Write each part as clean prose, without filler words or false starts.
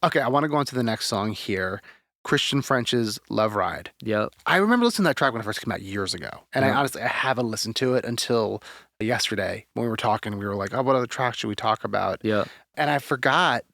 Okay, I want to go on to the next song here. Christian French's Love Ride. Yep. I remember listening to that track when it first came out years ago. And Yep. I honestly haven't listened to it until yesterday when we were talking. We were like, oh, what other tracks should we talk about? Yep. And I forgot,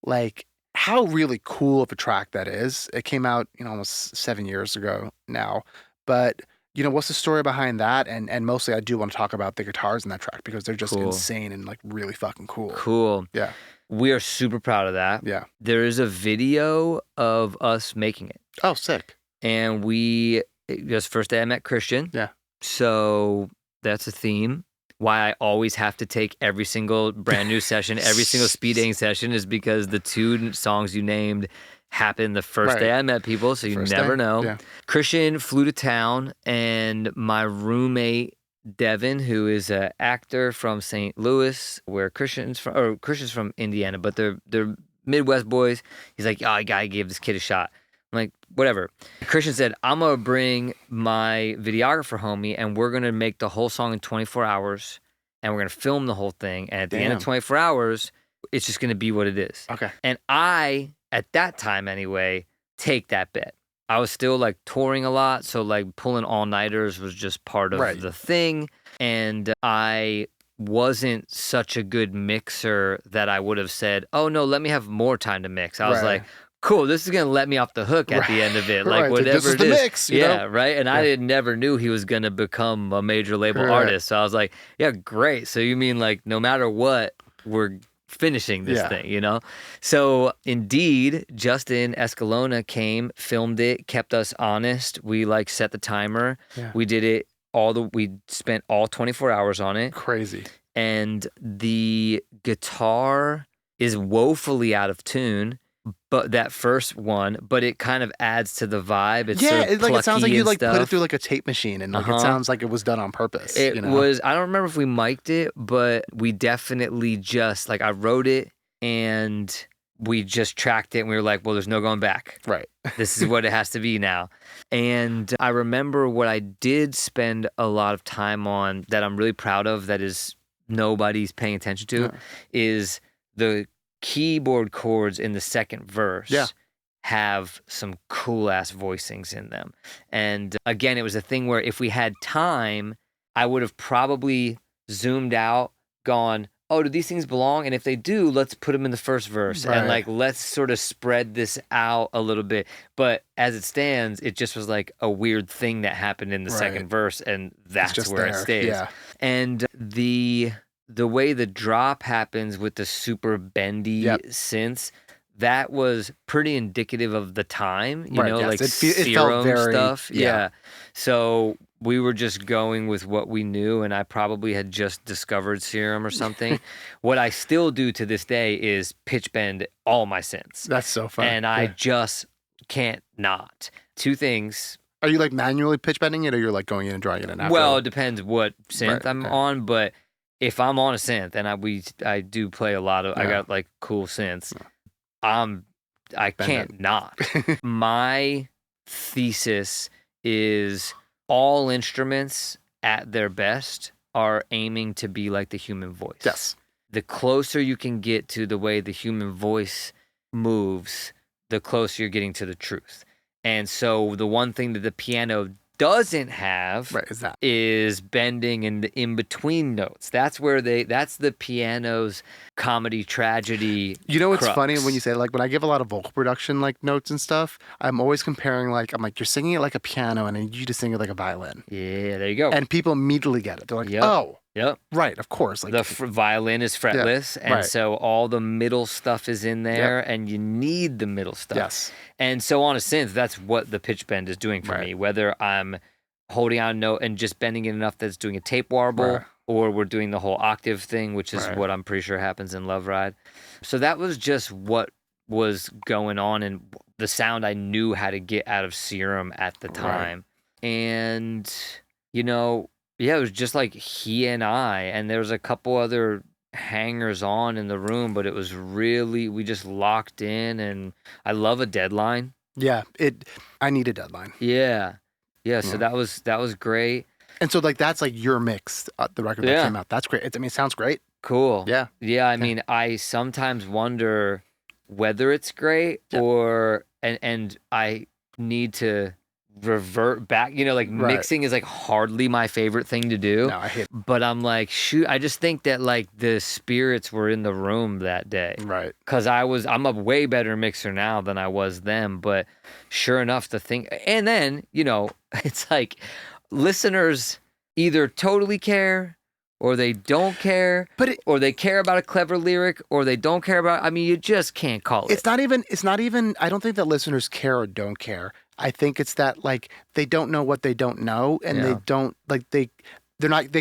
like, how really cool of a track that is. It came out, almost 7 years ago now. But, what's the story behind that? And mostly I do want to talk about the guitars in that track because they're just insane and, like, really fucking cool. Cool. Yeah. We are super proud of that. Yeah. There is a video of us making it. Oh, sick. And it was the first day I met Christian. Yeah. So that's a theme. Why I always have to take every single brand new session, every single speed dating session is because the 2 songs you named happened the first day I met people, so you never know. Yeah. Christian flew to town, and my roommate Devin, who is an actor from St. Louis, where Christian's from Indiana, but they're Midwest boys. He's like, oh, I gotta give this kid a shot. I'm like, whatever. Christian said, I'm gonna bring my videographer homie, and we're gonna make the whole song in 24 hours, and we're gonna film the whole thing. And at the end of 24 hours, it's just gonna be what it is. Okay. And I, at that time anyway, take that bet. I was still like touring a lot, so like pulling all-nighters was just part of the thing. And I wasn't such a good mixer that I would have said, oh no, let me have more time to mix. I was like, cool, this is going to let me off the hook at the end of it. Like whatever this is it the is. Mix, you know? Right? And I never knew he was going to become a major label artist. So I was like, yeah, great. So you mean like no matter what, we're finishing this thing, So indeed, Justin Escalona came, filmed it, kept us honest. We like set the timer. Yeah. We did it we spent all 24 hours on it. Crazy. And the guitar is woefully out of tune. But that first one, but it kind of adds to the vibe. It's sort of it sounds like you like stuff. put it through like a tape machine, and like it sounds like it was done on purpose. It was. I don't remember if we mic'd it, but we definitely just like I wrote it and we just tracked it, and we were like, well, there's no going back. Right. This is what it has to be now. And I remember what I did spend a lot of time on that I'm really proud of. That is nobody's paying attention to is the keyboard chords in the second verse have some cool ass voicings in them. And again, it was a thing where if we had time, I would have probably zoomed out, gone, oh, do these things belong? And if they do, let's put them in the first verse and like, let's sort of spread this out a little bit. But as it stands, it just was like a weird thing that happened in the second verse, and that's where it stays. Yeah. And the way the drop happens with the super bendy synths, that was pretty indicative of the time, like Serum stuff. Yeah. So we were just going with what we knew, and I probably had just discovered Serum or something. What I still do to this day is pitch bend all my synths. That's so fun. And I just can't not. 2 things. Are you like manually pitch bending it, or you're like going in and drawing it in after? Well, it depends what synth I'm on, but if I'm on a synth, and I do play a lot of, I got like cool synths, I can't not. My thesis is all instruments at their best are aiming to be like the human voice. Yes. The closer you can get to the way the human voice moves, the closer you're getting to the truth. And so the one thing that the piano doesn't have is bending in the in-between notes. That's the piano's comedy tragedy. It's funny when you say, like, when I give a lot of vocal production like notes and stuff, I'm always comparing, like, I'm like, you're singing it like a piano and I need you to sing it like a violin. Yeah, there you go. And people immediately get it. They're like, oh. Yep. Right, of course. Like the violin is fretless, and so all the middle stuff is in there, and you need the middle stuff. Yes. And so on a synth, that's what the pitch bend is doing for me. Whether I'm holding on a note and just bending it enough that it's doing a tape warble, or we're doing the whole octave thing, which is what I'm pretty sure happens in Love Ride. So that was just what was going on, and the sound I knew how to get out of Serum at the time. And, it was just like he and I, and there was a couple other hangers on in the room, but it was really, we just locked in, and I love a deadline. Yeah, I need a deadline. Yeah. So that was great. And so like that's like your mix, the record that came out. That's great. It sounds great. Cool. Yeah. Yeah. I mean, I sometimes wonder whether it's great or and I need to revert back, like mixing is like hardly my favorite thing to do. No, I hate it. But I'm like, shoot, I just think that like the spirits were in the room that day. Right. Cause I'm a way better mixer now than I was then. But sure enough, the thing, and then, it's like listeners either totally care or they don't care, or they care about a clever lyric, or they don't care about. I mean, you just can't call it. It's not even. I don't think that listeners care or don't care. I think it's that like they don't know what they don't know, and they don't like they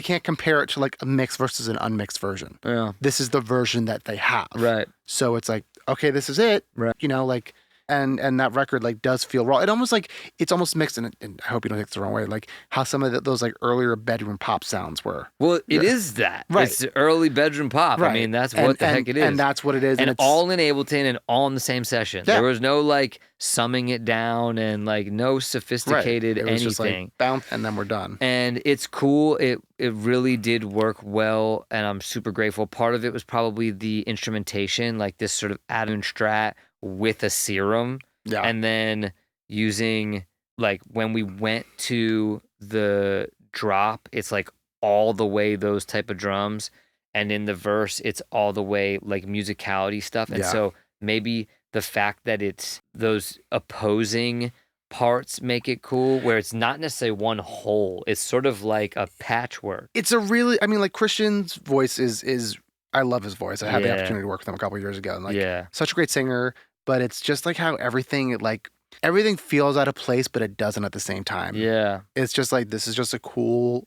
can't compare it to like a mixed versus an unmixed version. Yeah, this is the version that they have. Right. So it's like, okay, this is it. Right. Like. And that record like does feel raw. It almost like it's almost mixed, and I hope you don't take it the wrong way. Like how some of those like earlier bedroom pop sounds were. Well, it is that. Right. It's early bedroom pop. Right. I mean, that's what the heck it is. And that's what it is. And it's all in Ableton and all in the same session. Yeah. There was no like summing it down and like no sophisticated It was anything. just like bounce and then we're done. And it's cool. It really did work well, and I'm super grateful. Part of it was probably the instrumentation, like this sort of Adam Strat with a serum. Yeah. And then using like when we went to the drop, it's like all the way those type of drums. And in the verse, it's all the way like musicality stuff. And so maybe the fact that it's those opposing parts make it cool, where it's not necessarily one whole. It's sort of like a patchwork. It's a really, I mean, like Christian's voice is I love his voice. I had the opportunity to work with him a couple of years ago. And like such a great singer. But it's just like how everything feels out of place, but it doesn't at the same time. Yeah. It's just like, this is just a cool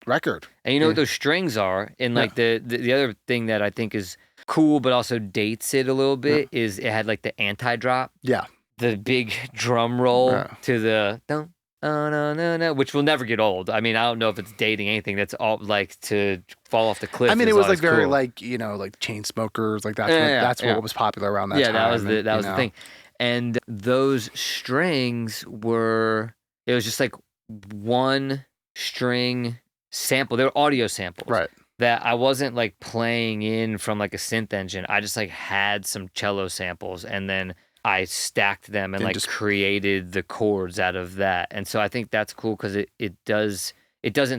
record. And you know what those strings are? And like the other thing that I think is cool, but also dates it a little bit is it had like the anti-drop. Yeah. The big drum roll to the don't. Oh, no, which will never get old. I mean, I don't know if it's dating anything that's all like to fall off the cliff. I mean, it was like very cool. Like, like chain smokers, like that's what was popular around that time. Yeah, that was the thing. And those strings it was just like one string sample. They were audio samples. Right. That I wasn't like playing in from like a synth engine. I just like had some cello samples and then I stacked them and like just created the chords out of that. And so I think that's cool because it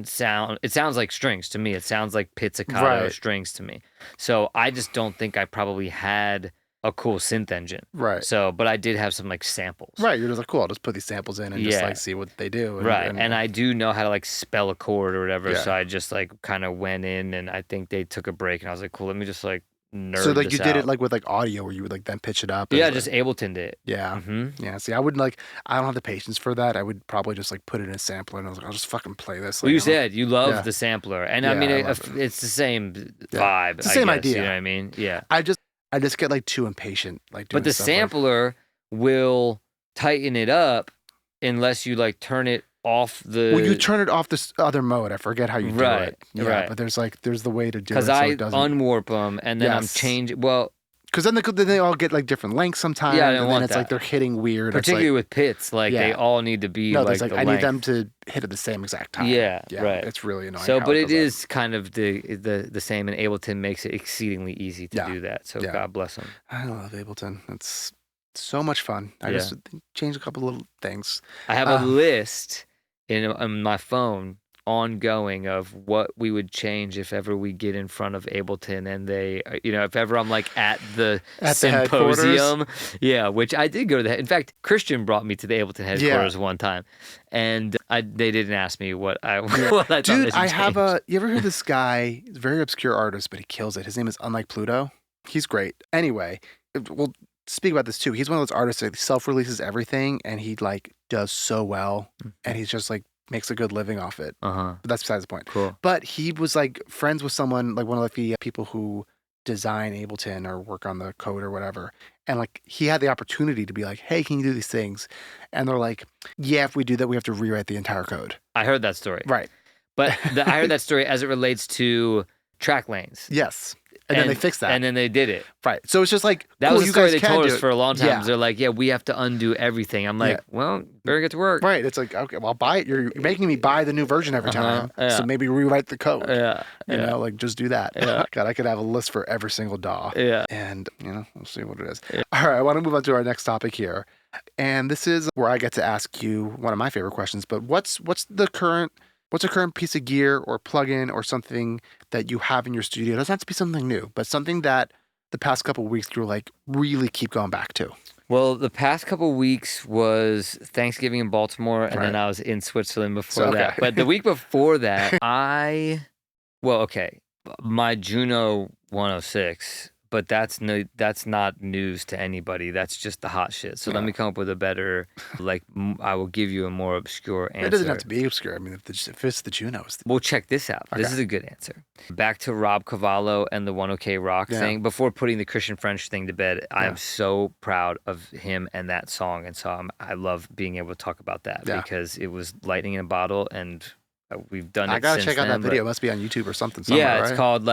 sounds like strings to me. It sounds like pizzicato strings to me. So I just don't think I probably had a cool synth engine. Right. So, but I did have some like samples. Right. You're just like, cool, I'll just put these samples in and just like see what they do. And I do know how to like spell a chord or whatever. So I just like kind of went in and I think they took a break and I was like, cool, let me just like nerd so like you did out. it like with like audio where you would like then pitch it up. Yeah, just Abletoned it. Yeah. Mm-hmm. Yeah. See, I wouldn't I don't have the patience for that. I would probably just like put it in a sampler and I was like, I'll just fucking play this. Well, you said you love the sampler. And I mean, it's the same vibe. It's the same idea. You know what I mean? Yeah. I just get like too impatient. Like doing But the sampler will tighten it up unless you like turn it off the. Well, you turn it off this other mode. I forget how you do it. Yeah, right. But there's the way to do it. Because I unwarp them and then I'm changing. Well, because then they all get like different lengths sometimes. Yeah, and then it's like they're hitting weird. Particularly with pits, like they all need to be like the I need them to hit at the same exact time. Yeah, right. It's really annoying. So, but it is kind of the same, and Ableton makes it exceedingly easy to do that. So God bless them. I love Ableton. It's so much fun. I just changed a couple little things. I have a list in my phone ongoing of what we would change if ever we get in front of Ableton and they, if ever I'm like at the symposium. Which I did go to in fact, Christian brought me to the Ableton headquarters one time and they didn't ask me what I thought. Dude, you ever heard this guy, he's a very obscure artist, but he kills it. His name is Unlike Pluto. He's great. Anyway, we'll speak about this too. He's one of those artists that self-releases everything and he like does so well and he's just like makes a good living off it. But that's besides the point. Cool. But he was like friends with someone, like one of the people who design Ableton or work on the code or whatever. And like he had the opportunity to be like, hey, can you do these things? And they're like, yeah, if we do that, we have to rewrite the entire code. I heard that story. Right. But I heard that story as it relates to track lanes. Yes. And then they fixed that. And then they did it. Right. So it's just like, that cool, was a you story guys they can told do us it. for a long time. Yeah. They're like, yeah, we have to undo everything. I'm like, well, better get to work. Right. It's like, okay, well, buy it. You're making me buy the new version every time. Yeah. So maybe rewrite the code. Yeah. You know, like just do that. Yeah. God, I could have a list for every single DAW. Yeah. And, you know, we'll see what it is. Yeah. All right. I want to move on to our next topic here. And this is where I get to ask you one of my favorite questions, but what's a current piece of gear or plugin or something that you have in your studio? It doesn't have to be something new, but something that the past couple of weeks you're like really keep going back to. Well, the past couple of weeks was Thanksgiving in Baltimore, and then I was in Switzerland before that. But the week before that, my Juno 106, but that's not news to anybody. That's just the hot shit. So let me come up with a better, I will give you a more obscure answer. It doesn't have to be obscure. I mean, if it's the Junos. Well, check this out. Okay. This is a good answer. Back to Rob Cavallo and the 1OK Rock thing. Before putting the Christian French thing to bed, I am so proud of him and that song. And so I love being able to talk about that because it was lightning in a bottle, and we've done it since then. I gotta check out that video. It must be on YouTube or something somewhere, it's called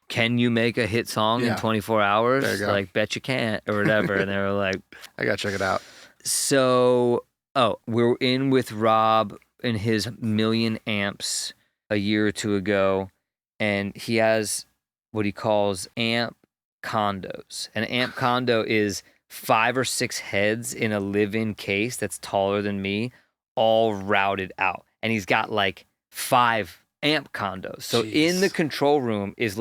can you make a hit song in 24 hours? There you go. Like, bet you can't, or whatever. And they were like, I gotta check it out. So, we're in with Rob in his 1,000,000 amps a year or two ago, and he has what he calls amp condos. An amp condo is 5 or 6 heads in a live-in case that's taller than me, all routed out. And he's got 5 amp condos. So in the control room is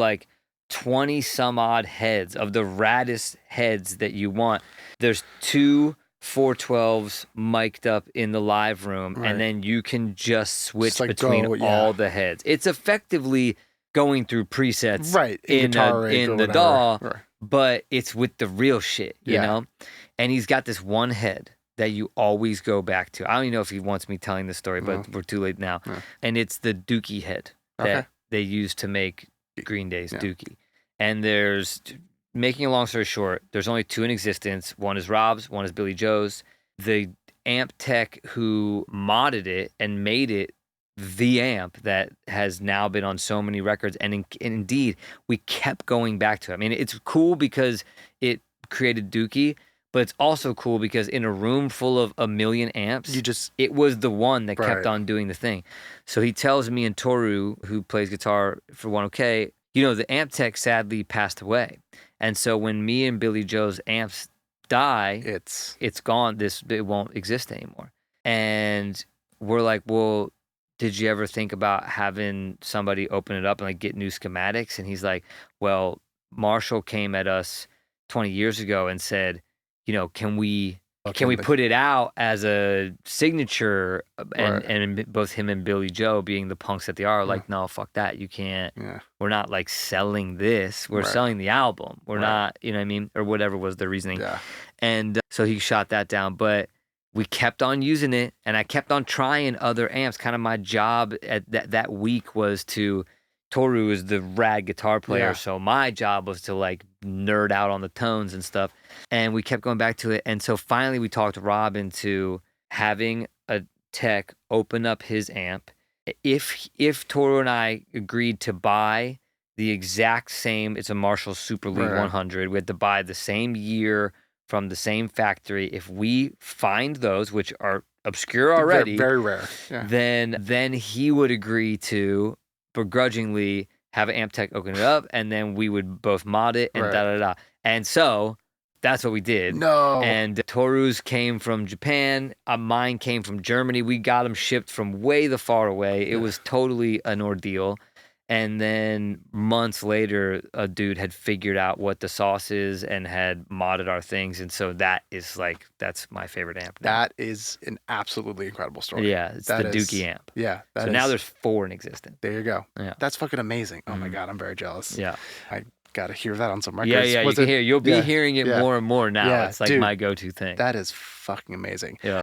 20 some odd heads of the raddest heads that you want. There's 2 412s mic'd up in the live room, and then you can just switch between all the heads. It's effectively going through presets in the DAW, but it's with the real shit, you know? And he's got this one head that you always go back to. I don't even know if he wants me telling the story, but we're too late now. And it's the Dookie head that they used to make Green Day's Dookie. And making a long story short, there's only 2 in existence. One is Rob's, one is Billy Joe's. The amp tech who modded it and made it the amp that has now been on so many records. And indeed, we kept going back to it. I mean, it's cool because it created Dookie, but it's also cool because in a room full of 1,000,000 amps, it was the one that kept on doing the thing. So he tells me and Toru, who plays guitar for 1OK, the amp tech sadly passed away. And so when me and Billy Joe's amps die, it's gone. It won't exist anymore. And we're like, well, did you ever think about having somebody open it up and get new schematics? And he's like, well, Marshall came at us 20 years ago and said, can we put it out as a signature? And both him and Billy Joe, being the punks that they are, like, no, fuck that. You can't. Yeah. We're not selling this. We're selling the album. We're not, you know what I mean? Or whatever was the reasoning. Yeah. And so he shot that down. But we kept on using it, and I kept on trying other amps. Kind of my job at that week was to. Toru is the rad guitar player, so my job was to nerd out on the tones and stuff. And we kept going back to it. And so finally we talked Rob into having a tech open up his amp. If Toru and I agreed to buy the exact same, it's a Marshall Super League 100. We had to buy the same year from the same factory. If we find those, which are obscure already, very rare, then he would agree to begrudgingly have an amp tech open it up, and then we would both mod it and da-da-da. And so that's what we did. No. And Toru's came from Japan. Mine came from Germany. We got them shipped from way the far away. It was totally an ordeal. And then months later, a dude had figured out what the sauce is and had modded our things. And so that's my favorite amp now. That is an absolutely incredible story. Yeah, it's the Dookie amp. Yeah. So now there's 4 in existence. There you go. Yeah. That's fucking amazing. Oh my God, I'm very jealous. Yeah. I got to hear that on some records. Yeah, you can hear. You'll be hearing it more and more now. It's dude, my go-to thing. That is fucking amazing. Yeah.